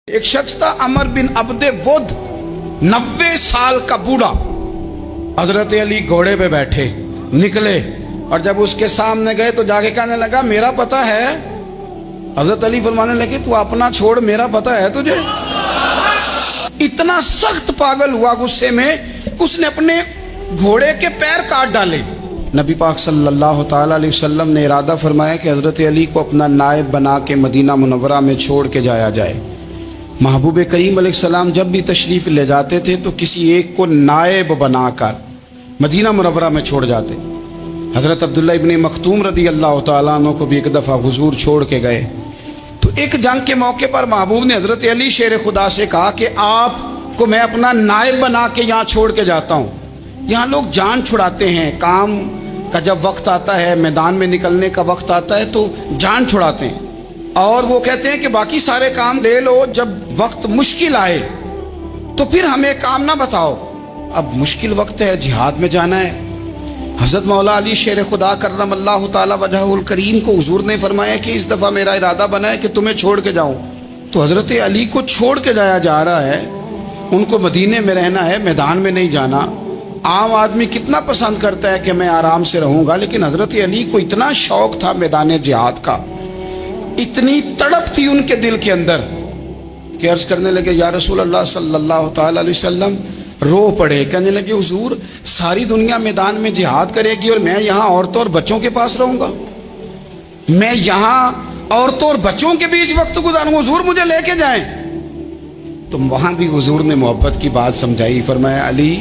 ایک شخص تھا عمر بن عبد ود، 90 سال کا بوڑھا. حضرت علی گھوڑے پہ بیٹھے نکلے اور جب اس کے سامنے گئے تو جا کے کہنے لگا میرا پتہ ہے. حضرت علی فرمانے لگے تو اپنا چھوڑ، میرا پتہ ہے تجھے. اتنا سخت پاگل ہوا غصے میں اس نے اپنے گھوڑے کے پیر کاٹ ڈالے. نبی پاک صلی اللہ تعالی علیہ وسلم نے ارادہ فرمایا کہ حضرت علی کو اپنا نائب بنا کے مدینہ منورہ میں چھوڑ کے جایا جائے. محبوب کریم علیہ السلام جب بھی تشریف لے جاتے تھے تو کسی ایک کو نائب بنا کر مدینہ منورہ میں چھوڑ جاتے. حضرت عبداللہ ابن مختوم رضی اللہ تعالیٰ عنہ کو بھی ایک دفعہ حضور چھوڑ کے گئے تو ایک جنگ کے موقع پر محبوب نے حضرت علی شیر خدا سے کہا کہ آپ کو میں اپنا نائب بنا کے یہاں چھوڑ کے جاتا ہوں. یہاں لوگ جان چھڑاتے ہیں، کام کا جب وقت آتا ہے، میدان میں نکلنے کا وقت آتا ہے تو جان چھڑاتے ہیں، اور وہ کہتے ہیں کہ باقی سارے کام لے لو، جب وقت مشکل آئے تو پھر ہمیں کام نہ بتاؤ. اب مشکل وقت ہے، جہاد میں جانا ہے. حضرت مولا علی شیر خدا کرم اللہ تعالی وجہہ الکریم کو حضور نے فرمایا کہ اس دفعہ میرا ارادہ بنا ہے کہ تمہیں چھوڑ کے جاؤں. تو حضرت علی کو چھوڑ کے جایا جا رہا ہے، ان کو مدینے میں رہنا ہے، میدان میں نہیں جانا. عام آدمی کتنا پسند کرتا ہے کہ میں آرام سے رہوں گا، لیکن حضرت علی کو اتنا شوق تھا میدان جہاد کا، اتنی تڑپ تھی ان کے دل کے اندر کہ عرض کرنے لگے یا رسول اللہ صلی اللہ تعالی علیہ وسلم. رو پڑے، کہنے لگے حضور ساری دنیا میدان میں جہاد کرے گی اور میں یہاں عورتوں اور بچوں کے پاس رہوں گا، میں یہاں عورتوں اور بچوں کے بیچ وقت گزاروں، حضور مجھے لے کے جائیں. تو وہاں بھی حضور نے محبت کی بات سمجھائی. فرمایا علی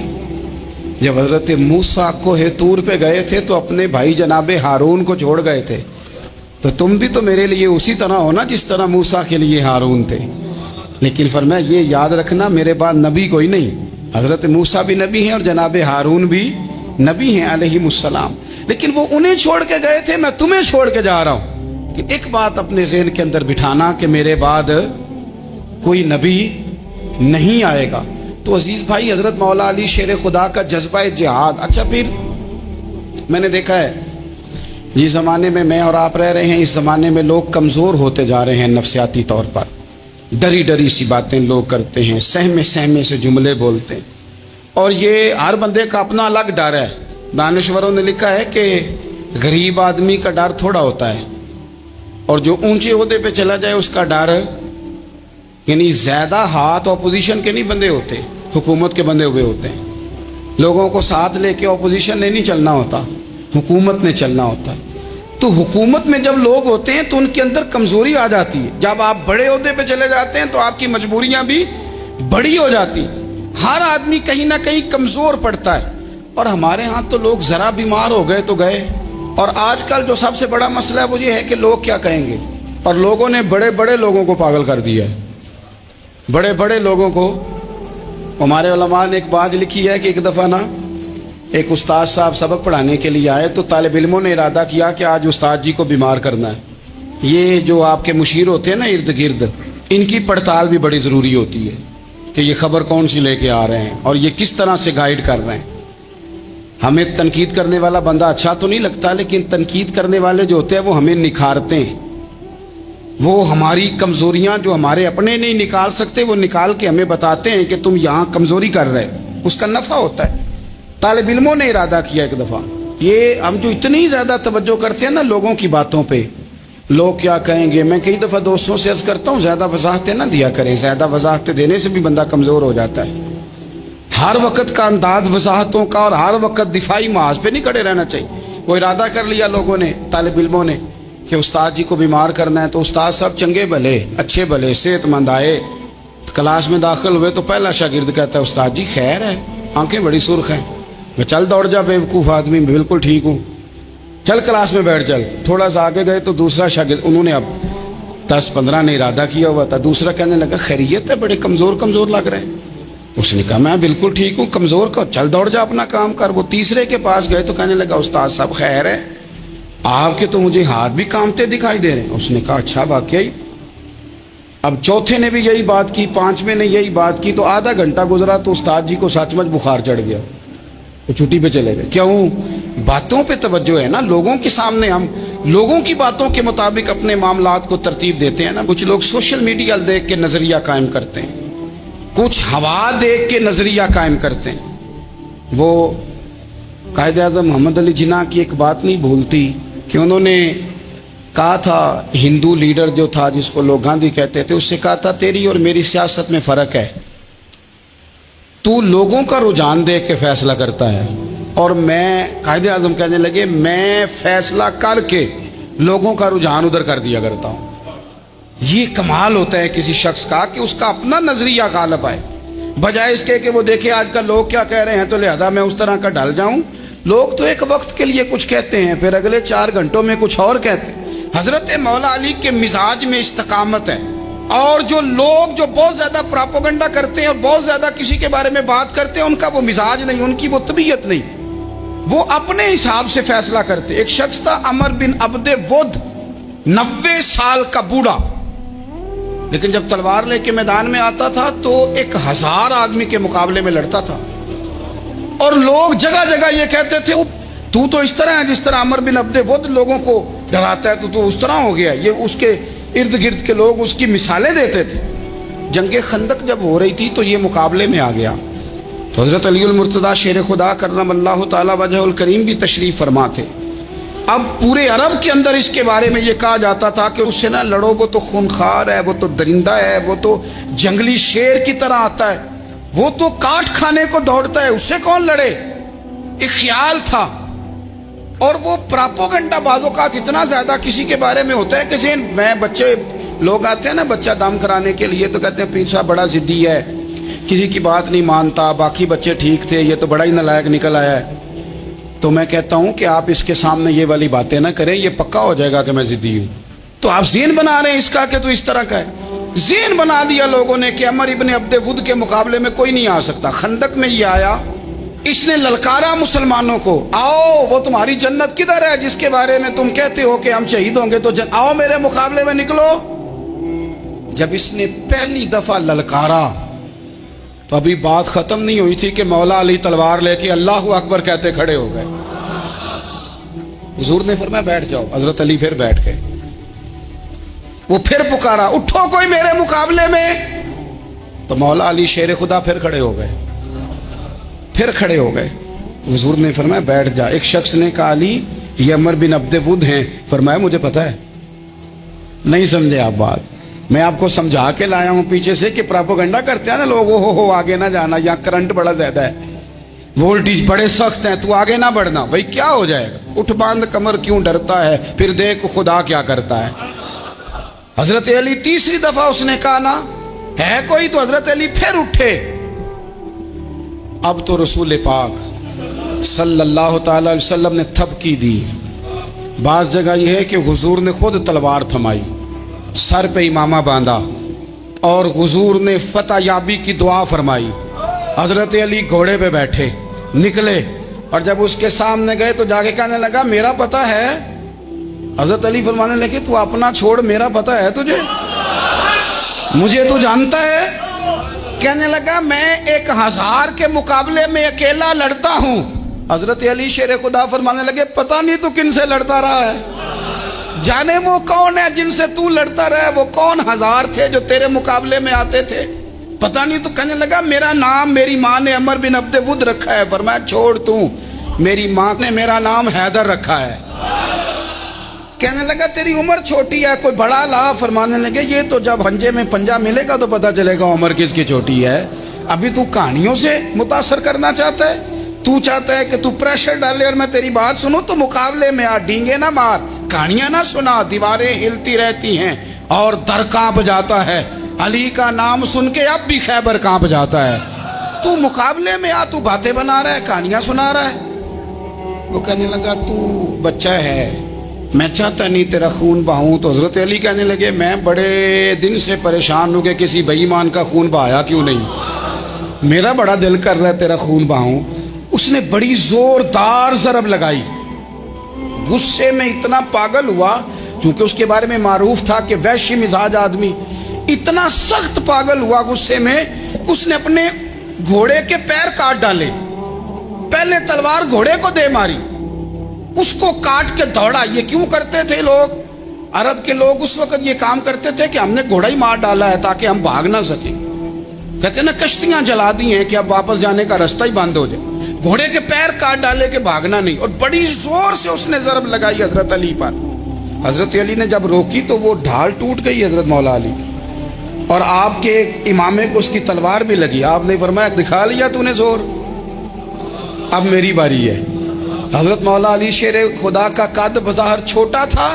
جب حضرت موسیٰ کوہ طور پہ گئے تھے تو اپنے بھائی جناب ہارون کو چھوڑ گئے تھے، تو تم بھی تو میرے لیے اسی طرح ہو نا جس طرح موسیٰ کے لیے ہارون تھے. لیکن فرمایا یہ یاد رکھنا میرے بعد نبی کوئی نہیں. حضرت موسیٰ بھی نبی ہیں اور جناب ہارون بھی نبی ہیں علیہم السلام، لیکن وہ انہیں چھوڑ کے گئے تھے، میں تمہیں چھوڑ کے جا رہا ہوں. کہ ایک بات اپنے ذہن کے اندر بٹھانا کہ میرے بعد کوئی نبی نہیں آئے گا. تو عزیز بھائی حضرت مولا علی شیر خدا کا جذبہ جہاد. اچھا پھر میں نے دیکھا ہے جس زمانے میں میں اور آپ رہ رہے ہیں، اس زمانے میں لوگ کمزور ہوتے جا رہے ہیں نفسیاتی طور پر. ڈری ڈری سی باتیں لوگ کرتے ہیں، سہمے سہمے سے جملے بولتے ہیں، اور یہ ہر بندے کا اپنا الگ ڈر ہے. دانشوروں نے لکھا ہے کہ غریب آدمی کا ڈر تھوڑا ہوتا ہے اور جو اونچے عہدے پہ چلا جائے اس کا ڈر، یعنی زیادہ ہاتھ اپوزیشن کے نہیں بندے ہوتے، حکومت کے بندے ہوئے ہوتے ہیں. لوگوں کو ساتھ لے کے اپوزیشن نے نہیں چلنا ہوتا، حکومت نے چلنا ہوتا ہے. تو حکومت میں جب لوگ ہوتے ہیں تو ان کے اندر کمزوری آ جاتی ہے. جب آپ بڑے عہدے پہ چلے جاتے ہیں تو آپ کی مجبوریاں بھی بڑی ہو جاتی. ہر آدمی کہیں نہ کہیں کمزور پڑتا ہے. اور ہمارے ہاں تو لوگ ذرا بیمار ہو گئے تو گئے. اور آج کل جو سب سے بڑا مسئلہ ہے وہ یہ ہے کہ لوگ کیا کہیں گے، اور لوگوں نے بڑے بڑے لوگوں کو پاگل کر دیا ہے. بڑے بڑے لوگوں کو. ہمارے علماء نے ایک بات لکھی ہے کہ ایک دفعہ نا ایک استاد صاحب سبق پڑھانے کے لیے آئے تو طالب علموں نے ارادہ کیا کہ آج استاد جی کو بیمار کرنا ہے. یہ جو آپ کے مشیر ہوتے ہیں نا ارد گرد، ان کی پڑتال بھی بڑی ضروری ہوتی ہے کہ یہ خبر کون سی لے کے آ رہے ہیں اور یہ کس طرح سے گائیڈ کر رہے ہیں. ہمیں تنقید کرنے والا بندہ اچھا تو نہیں لگتا، لیکن تنقید کرنے والے جو ہوتے ہیں وہ ہمیں نکھارتے ہیں. وہ ہماری کمزوریاں جو ہمارے اپنے نہیں نکال سکتے وہ نکال کے ہمیں بتاتے ہیں کہ تم یہاں کمزوری کر رہے، اس کا نفع ہوتا ہے. طالب علموں نے ارادہ کیا ایک دفعہ، یہ ہم جو اتنی زیادہ توجہ کرتے ہیں نا لوگوں کی باتوں پہ، لوگ کیا کہیں گے. میں کئی دفعہ دوستوں سے عرض کرتا ہوں زیادہ وضاحتیں نہ دیا کریں، زیادہ وضاحتیں دینے سے بھی بندہ کمزور ہو جاتا ہے. ہر وقت کا انداز وضاحتوں کا اور ہر وقت دفاعی محاذ پہ نہیں کھڑے رہنا چاہیے. وہ ارادہ کر لیا لوگوں نے، طالب علموں نے، کہ استاد جی کو بیمار کرنا ہے. تو استاد صاحب چنگے بھلے، اچھے بھلے، صحت مند آئے، کلاس میں داخل ہوئے تو پہلا شاگرد کہتا ہے استاد جی خیر ہے، آنکھیں بڑی سرخ ہیں. میں چل دوڑ جا بیوقوف آدمی، بالکل ٹھیک ہوں، چل کلاس میں بیٹھ چل. تھوڑا سا آگے گئے تو دوسرا شاگرد، انہوں نے اب 10-15 نے ارادہ کیا ہوا تھا، دوسرا کہنے لگا خیریت ہے، بڑے کمزور کمزور لگ رہے ہیں. اس نے کہا میں بالکل ٹھیک ہوں، کمزور کا چل دوڑ جا اپنا کام کر. وہ تیسرے کے پاس گئے تو کہنے لگا استاد صاحب خیر ہے، آپ کے تو مجھے ہاتھ بھی کامتے دکھائی دے رہے ہیں. اس نے کہا اچھا واقعی. اب چوتھے نے بھی یہی بات کی، پانچویں نے یہی بات کی. تو آدھا گھنٹہ گزرا تو استاد جی کو سچ مچ بخار چڑھ گیا. तो छुट्टी पे चले गए। क्यों? बातों पे तवज्जो है ना, लोगों के सामने हम लोगों की बातों के मुताबिक अपने मामलात को तरतीब देते हैं ना। कुछ लोग सोशल मीडिया देख के नजरिया कायम करते हैं, कुछ हवा देख के नजरिया कायम करते हैं। वो कायदे आज़म मोहम्मद अली जिन्ना की एक बात नहीं भूलती कि उन्होंने कहा था, हिंदू लीडर जो था जिसको लोग गांधी कहते थे, उससे कहा था तेरी और मेरी सियासत में फ़र्क है, तू लोगों का रुझान देख के फैसला करता है और मैं, कायदे आज़म कहने लगे, मैं फैसला करके लोगों का रुझान उधर कर दिया करता हूँ। ये कमाल होता है किसी शख्स का कि उसका अपना नजरिया गालिब आए, बजाय इसके कि वो देखे आजकल लोग क्या कह रहे हैं तो लिहाजा मैं उस तरह का ढल जाऊं। लोग तो एक वक्त के लिए कुछ कहते हैं, फिर अगले 4 घंटों में कुछ और कहते हैं। हजरत मौला अली के मिजाज में इस्तकामत है, और जो लोग जो बहुत ज्यादा प्रोपेगेंडा करते हैं और बहुत ज्यादा किसी के बारे में बात करते हैं, उनका वो मिजाज नहीं, उनकी वो तबीयत नहीं, वो अपने हिसाब से फैसला करते। एक शख्स था अमर बिन अब्दे वुद, 90 साल का बूढ़ा, लेकिन जब तलवार लेके मैदान में आता था तो 1000 आदमी के मुकाबले में लड़ता था। और लोग जगह जगह ये कहते थे, तू तो इस तरह है जिस तरह अमर बिन अब्दे वुद लोगों को डराता है, तो तू उस तरह हो गया। ये उसके इर्द गिर्द के लोग उसकी मिसालें देते थे। जंगे खंदक जब हो रही थी तो ये मुकाबले में आ गया, तो हजरत अली मुर्तदा शेर खुदा करमल्लाहु ताला वजहुल करीम भी तशरीफ फरमा थे। अब पूरे अरब के अंदर इसके बारे में ये कहा जाता था कि उससे ना लड़ो, वो तो खूनखार है, वो तो दरिंदा है, वो तो जंगली शेर की तरह आता है, वो तो काट खाने को दौड़ता है, उससे कौन लड़े। एक ख्याल था। और वो प्रोपेगेंडा बाज़-औक़ात इतना ज्यादा किसी के बारे में होता है कि मैं, बच्चे लोग आते हैं ना बच्चा दम कराने के लिए, तो कहते हैं पीर साहब बड़ा जिद्दी है, किसी की बात नहीं मानता, बाकी बच्चे ठीक थे, ये तो बड़ा ही नालायक निकल आया है। तो मैं कहता हूं कि आप इसके सामने ये वाली बातें ना करें, ये पक्का हो जाएगा कि मैं जिद्दी हूं। तो आप ज़ेन बना रहे हैं इसका कि तो इस तरह का है। ज़ेन बना दिया लोगों ने कि अमर इब्न अब्दे वुद के मुकाबले में कोई नहीं आ सकता। खंदक में ये आया, इसने ललकारा मुसलमानों को, आओ वो तुम्हारी जन्नत किधर है जिसके बारे में तुम कहते हो कि हम शहीद होंगे, तो आओ मेरे मुकाबले में निकलो। जब इसने पहली दफा ललकारा तो अभी बात खत्म नहीं हुई थी कि मौला अली तलवार लेके अल्लाहु अकबर कहते खड़े हो गए। हुजूर ने फरमाया बैठ जाओ, हजरत अली फिर बैठ गए। वो फिर पुकारा, उठो कोई मेरे मुकाबले में, तो मौला अली शेर खुदा फिर खड़े हो गए, फिर खड़े हो गए। हुजूर ने फरमाया बैठ जा। एक शख्स ने कहा अली ये अमर बिन अब्दे वुद हैं। फरमाया मुझे पता है। नहीं समझे आप बात, मैं आपको समझा के लाया हूं पीछे से कि प्रोपेगेंडा करते हैं ना लोग, हो आगे ना जाना, यहाँ करंट बड़ा ज्यादा है, वोल्टेज बड़े सख्त हैं, तू आगे ना बढ़ना। भाई क्या हो जाएगा, उठ बांध कमर क्यों डरता है, फिर देख खुदा क्या करता है। हजरत अली तीसरी दफा उसने कहा ना है कोई, तो हजरत अली फिर उठे। अब तो रसूल पाक सल्लल्लाहु ताला अलैहि वसल्लम ने थपकी दी। बाज़ जगह यह है कि हुजूर ने खुद तलवार थमाई, सर पे इमामा बांधा और हुजूर ने फतह याबी की दुआ फरमाई। हजरत अली घोड़े पे बैठे निकले और जब उसके सामने गए तो जाके कहने लगा मेरा पता है। हजरत अली फरमाने लगे तू अपना छोड़, मेरा पता है तुझे, मुझे तू जानता है। कहने लगा मैं 1000 के मुकाबले में अकेला लड़ता हूं। हजरत अली शेर खुदा फरमाने लगे पता नहीं तू किन से लड़ता रहा है, जाने वो कौन है जिनसे तू लड़ता रहा है, वो कौन 1000 थे जो तेरे मुकाबले में आते थे, पता नहीं। तो कहने लगा मेरा नाम मेरी माँ ने अमर बिन अब्दे वुद रखा है। फरमाया छोड़ तू, मेरी माँ ने मेरा नाम हैदर रखा है। कहने लगा तेरी उम्र छोटी है, कोई बड़ा ला। फरमाने लगे ये तो जब पंजे में पंजा मिलेगा तो पता चलेगा उम्र किसकी छोटी है। अभी तू कहानियों से मुतासर करना चाहता है, तू चाहता है कि तू प्रेशर डाले और मैं तेरी बात सुनूं, तो मुकाबले में आ, डींगे ना मार, कहानियां ना सुना, दीवारें हिलती रहती हैं और दर कांप जाता है। अली का नाम सुन के अब भी खैबर कांप जाता है। तू मुकाबले में आ, तू बातें बना रहा है, कहानियां सुना रहा है। वो कहने लगा तू बच्चा है, मैं चाहता नहीं तेरा खून बहाऊं। तो हजरत अली कहने लगे मैं बड़े दिन से परेशान हूं कि किसी बेईमान का खून बहाया क्यों नहीं, मेरा बड़ा दिल कर रहा है तेरा खून बहाऊं। उसने बड़ी जोरदार ज़रब लगाई, गुस्से में इतना पागल हुआ, क्योंकि उसके बारे में मारूफ था कि वैश्य मिजाज आदमी, इतना सख्त पागल हुआ गुस्से में, उसने अपने घोड़े के पैर काट डाले। पहले तलवार घोड़े को दे मारी, उसको काट के दौड़ा। ये क्यों करते थे लोग? अरब के लोग उस वक्त ये काम करते थे कि हमने घोड़ा ही मार डाला है ताकि हम भाग ना सके। कहते ना कश्तियां जला दी हैं कि अब वापस जाने का रास्ता ही बंद हो जाए। घोड़े के पैर काट डाले कि भागना नहीं। और बड़ी जोर से उसने ज़रब लगाई हजरत अली पर। हजरत अली ने जब रोकी तो वो ढाल टूट गई हजरत मौला अली की, और आपके इमामे को उसकी तलवार भी लगी। आपने फरमाया दिखा लिया तूने जोर, अब मेरी बारी है। हजरत मौला अली शेर खुदा का कद बज़ाहिर छोटा था।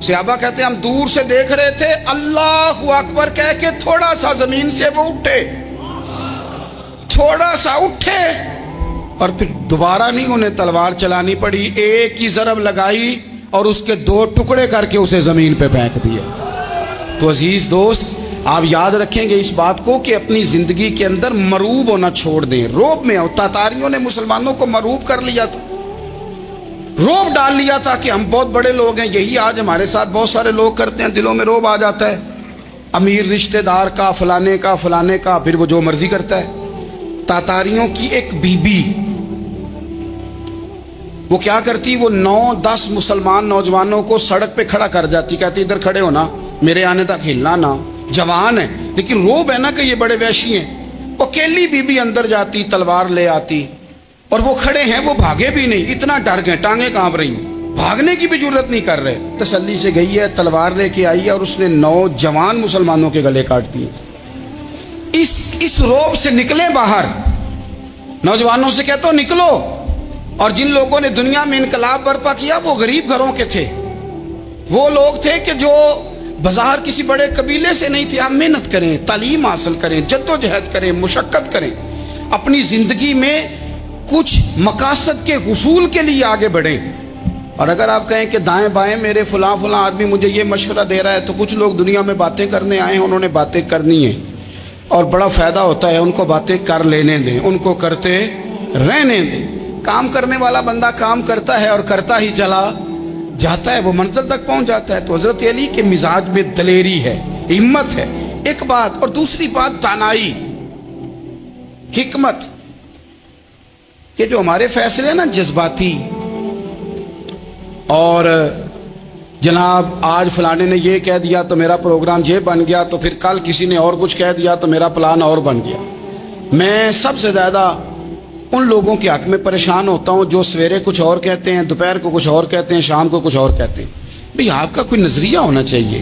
सहाबा कहते हैं हम दूर से देख रहे थे, अल्लाहु अकबर कह के थोड़ा सा जमीन से वो उठे, थोड़ा सा उठे, और फिर दोबारा नहीं उन्हें तलवार चलानी पड़ी। एक ही ज़रब लगाई और उसके दो टुकड़े करके उसे जमीन पे फेंक दिया। तो अजीज दोस्त, आप याद रखेंगे इस बात को कि अपनी जिंदगी के अंदर मरूब होना छोड़ दें, रोब में हो। तातारियों ने मुसलमानों को मरूब कर लिया था, रोब डाल लिया था कि हम बहुत बड़े लोग हैं। यही आज हमारे साथ बहुत सारे लोग करते हैं, दिलों में रोब आ जाता है अमीर रिश्तेदार का, फलाने का, फलाने का, फिर वो जो मर्जी करता है। तातारियों की एक बीबी, वो क्या करती, वो 9-10 मुसलमान नौजवानों को सड़क पे खड़ा कर जाती, कहती इधर खड़े हो ना, मेरे आने तक हिलना ना। जवान है लेकिन रोब है ना कि ये बड़े वैशी हैं। वो अकेली बीबी अंदर जाती, तलवार ले आती, और वो खड़े हैं, वो भागे भी नहीं, इतना डर गए, टांगे कांप रही, भागने की भी जरूरत नहीं कर रहे। तसल्ली से गई है, तलवार लेके आई है, और उसने 9 जवान मुसलमानों के गले काट दिए। इस रोब से निकले बाहर, नौजवानों से कहते हो निकलो। और जिन लोगों ने दुनिया में इनकलाब बर्पा किया वो गरीब घरों के थे, वो लोग थे कि जो बाजार किसी बड़े कबीले से नहीं थे। आप मेहनत करें, तालीम हासिल करें, जद्दोजहद करें, मुशक्कत करें, अपनी जिंदगी में कुछ मकासद के हुसूल के लिए आगे बढ़ें। और अगर आप कहें कि दाएं बाएं मेरे फलां आदमी मुझे ये मशवरा दे रहा है, तो कुछ लोग दुनिया में बातें करने आए हैं, उन्होंने बातें करनी है और बड़ा फ़ायदा होता है, उनको बातें कर लेने दें, उनको करते रहने दें। काम करने वाला बंदा काम करता है और करता ही चला जाता है, वो मंजिल तक पहुंच जाता है। तो हजरत अली के मिजाज में दलेरी है, हिम्मत है, एक बात। और दूसरी बात दानाई, हिकमत। ये जो हमारे फैसले हैं ना जज्बाती, और जनाब आज फलाने ने ये कह दिया तो मेरा प्रोग्राम ये बन गया, तो फिर कल किसी ने और कुछ कह दिया तो मेरा प्लान और बन गया। मैं सबसे ज़्यादा उन लोगों के हक में परेशान होता हूँ जो सवेरे कुछ और कहते हैं, दोपहर को कुछ और कहते हैं, शाम को कुछ और कहते हैं। भाई आपका कोई नज़रिया होना चाहिए,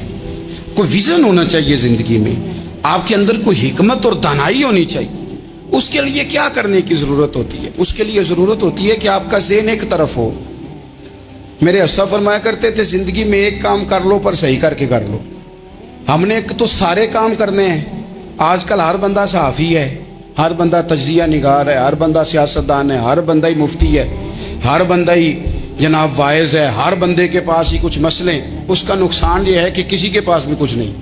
कोई विज़न होना चाहिए ज़िंदगी में, आपके अंदर कोई हिकमत और दानाई होनी चाहिए। उसके लिए क्या करने की ज़रूरत होती है? उसके लिए ज़रूरत होती है कि आपका ज़हन एक तरफ हो। मेरे अस्सा फरमाया करते थे, ज़िंदगी में एक काम कर लो पर सही करके कर लो। हमने एक तो सारे काम करने हैं। आजकल हर बंदा सहाफ़ी है, हर बंदा तज्जिया निगार है, हर बंदा सियासतदान है, हर बंदा ही मुफ्ती है, हर बंदा ही जनाब वाइज है, हर बंदे के पास ही कुछ मसले। उसका नुकसान ये है कि किसी के पास भी कुछ नहीं।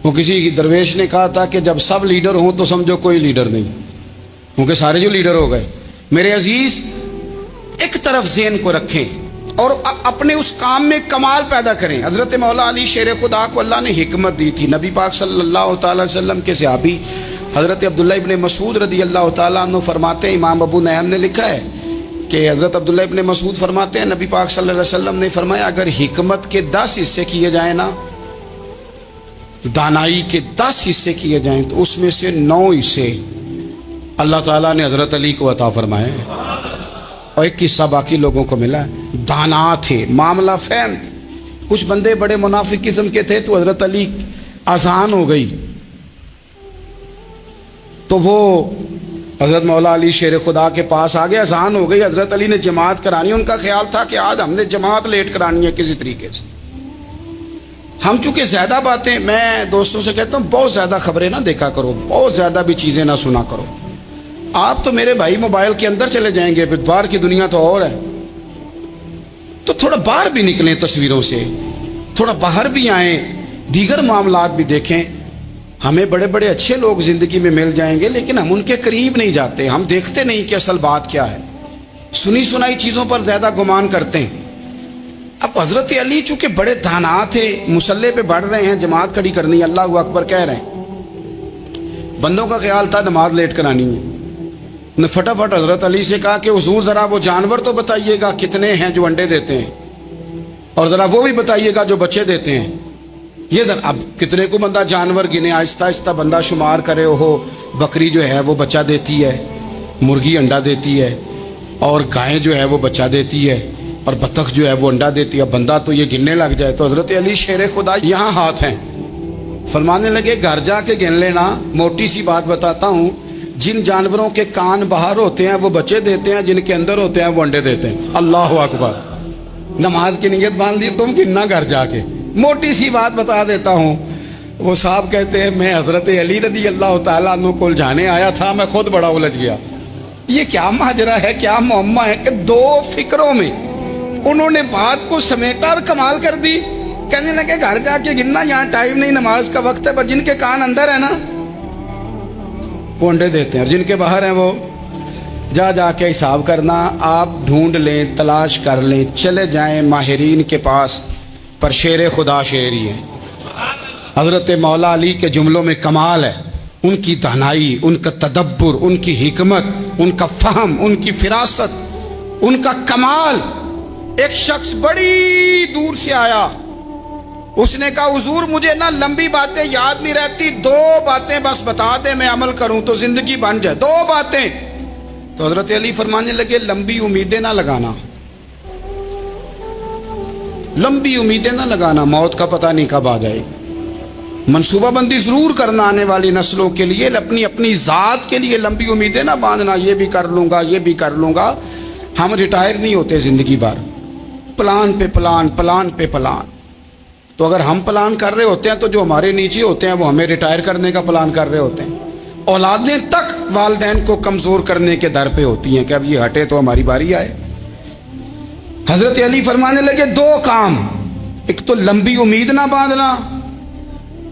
वो किसी दरवेश ने कहा था कि जब सब लीडर हों तो समझो कोई लीडर नहीं, क्योंकि सारे जो लीडर हो गए। मेरे अजीज, एक तरफ ज़हन को रखें और अपने उस काम में कमाल पैदा करें। हज़रत मौला अली शेर खुदा को अल्लाह ने हिकमत दी थी। नबी पाक सल्लल्लाहु अलैहि वसल्लम के सहाबी हज़रत अब्दुल्ला इब्ने मसूद रदी अल्लाह ताला अन्हु फरमाते हैं, इमाम अबू नईम ने लिखा है कि हज़रत अब्दुल्ला इब्ने मसूद फरमाते हैं, नबी पाक सल्लल्लाहु अलैहि वसल्लम ने फरमाया, अगर हिकमत के 10 हिस्से किए जाएँ ना, दानाई के 10 हिस्से किए जाएँ, तो उसमें से 9 हिस्से अल्लाह ताला ने हज़रत अली को अता फरमाए और एक हिस्सा बाकी लोगों को मिला। दाना थे, मामला फहम। कुछ बंदे बड़े मुनाफिक किस्म के थे, तो हज़रत अली आसान हो गई, तो वो हज़रत मौला अली शेर खुदा के पास आ गए, आसान हो गई। हज़रत अली ने जमात करानी, उनका ख्याल था कि आज हमने जमात लेट करानी है किसी तरीके से। हम चूँकि ज़्यादा बातें, मैं दोस्तों से कहता हूँ बहुत ज़्यादा खबरें ना देखा करो, बहुत ज़्यादा भी चीज़ें ना सुना करो। आप तो मेरे भाई मोबाइल के अंदर चले जाएंगे, फिर बाहर की दुनिया तो और है। तो थोड़ा बाहर भी निकलें तस्वीरों से, थोड़ा बाहर भी आएँ, दीगर मामलात भी देखें। हमें बड़े बड़े अच्छे लोग ज़िंदगी में मिल जाएंगे, लेकिन हम उनके करीब नहीं जाते, हम देखते नहीं कि असल बात क्या है, सुनी सुनाई चीज़ों पर ज़्यादा गुमान करते हैं। अब हज़रत अली चूँकि बड़े दाना थे, मुसल्ले पे बढ़ रहे हैं, जमात खड़ी करनी, अल्लाहु अकबर कह रहे हैं, बंदों का ख्याल था नमाज लेट करानी है। نے فٹافٹ حضرت علی سے کہا کہ حضور ذرا وہ جانور تو بتائیے گا کتنے ہیں جو انڈے دیتے ہیں، اور ذرا وہ بھی بتائیے گا جو بچے دیتے ہیں۔ یہ ذرا اب کتنے کو بندہ جانور گنے، آہستہ آہستہ بندہ شمار کرے، ہو بکری جو ہے وہ بچہ دیتی ہے، مرغی انڈا دیتی ہے، اور گائے جو ہے وہ بچہ دیتی ہے، اور بطخ جو ہے وہ انڈا دیتی ہے۔ بندہ تو یہ گننے لگ جائے تو حضرت علی شیر خدا یہاں ہاتھ ہیں، فرمانے لگے گھر جا کے گن لینا، موٹی سی بات بتاتا ہوں، جن جانوروں کے کان باہر ہوتے ہیں وہ بچے دیتے ہیں، جن کے اندر ہوتے ہیں وہ انڈے دیتے ہیں۔ اللہ اکبر، نماز کی نیت باندھ لی تم گننا گھر جا کے۔ موٹی سی بات بتا دیتا ہوں، وہ صاحب کہتے ہیں میں حضرت علی رضی اللہ تعالیٰ عنہ کو جانے آیا تھا، میں خود بڑا الجھ گیا، یہ کیا ماجرا ہے، کیا معمہ ہے کہ دو فکروں میں انہوں نے بات کو سمیٹا اور کمال کر دی۔ کہنے لگے گھر جا کے گننا، یہاں ٹائم نہیں، نماز کا وقت ہے، بس جن کے کان اندر ہے نا وہ انڈے دیتے ہیں، اور جن کے باہر ہیں وہ جا جا کے حساب کرنا۔ آپ ڈھونڈ لیں، تلاش کر لیں، چلے جائیں ماہرین کے پاس، پر شیر خدا شیر ہی ہے۔ حضرت مولا علی کے جملوں میں کمال ہے، ان کی دانائی، ان کا تدبر، ان کی حکمت، ان کا فہم، ان کی فراست، ان کا کمال۔ ایک شخص بڑی دور سے آیا، اس نے کہا حضور مجھے نا لمبی باتیں یاد نہیں رہتی، دو باتیں بس بتا دیں میں عمل کروں تو زندگی بن جائے، دو باتیں۔ تو حضرت علی فرمانے لگے لمبی امیدیں نہ لگانا، لمبی امیدیں نہ لگانا، موت کا پتہ نہیں کب آ جائے گی۔ منصوبہ بندی ضرور کرنا آنے والی نسلوں کے لیے، اپنی ذات کے لیے لمبی امیدیں نہ باندھنا، یہ بھی کر لوں گا، یہ بھی کر لوں گا۔ ہم ریٹائر نہیں ہوتے زندگی بھر، پلان پہ پلان، پلان پہ پلان۔ تو اگر ہم پلان کر رہے ہوتے ہیں تو جو ہمارے نیچے ہوتے ہیں وہ ہمیں ریٹائر کرنے کا پلان کر رہے ہوتے ہیں۔ اولادیں تک والدین کو کمزور کرنے کے در پہ ہوتی ہیں کہ اب یہ ہٹے تو ہماری باری آئے۔ حضرت علی فرمانے لگے دو کام، ایک تو لمبی امید نہ باندھنا،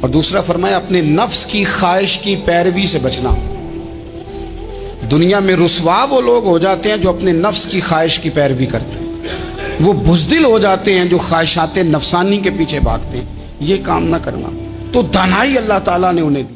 اور دوسرا فرمایا اپنے نفس کی خواہش کی پیروی سے بچنا۔ دنیا میں رسوا وہ لوگ ہو جاتے ہیں جو اپنے نفس کی خواہش کی پیروی کرتے ہیں، وہ بزدل ہو جاتے ہیں جو خواہشات نفسانی کے پیچھے بھاگتے ہیں۔ یہ کام نہ کرنا، تو دانائی اللہ تعالیٰ نے انہیں دی۔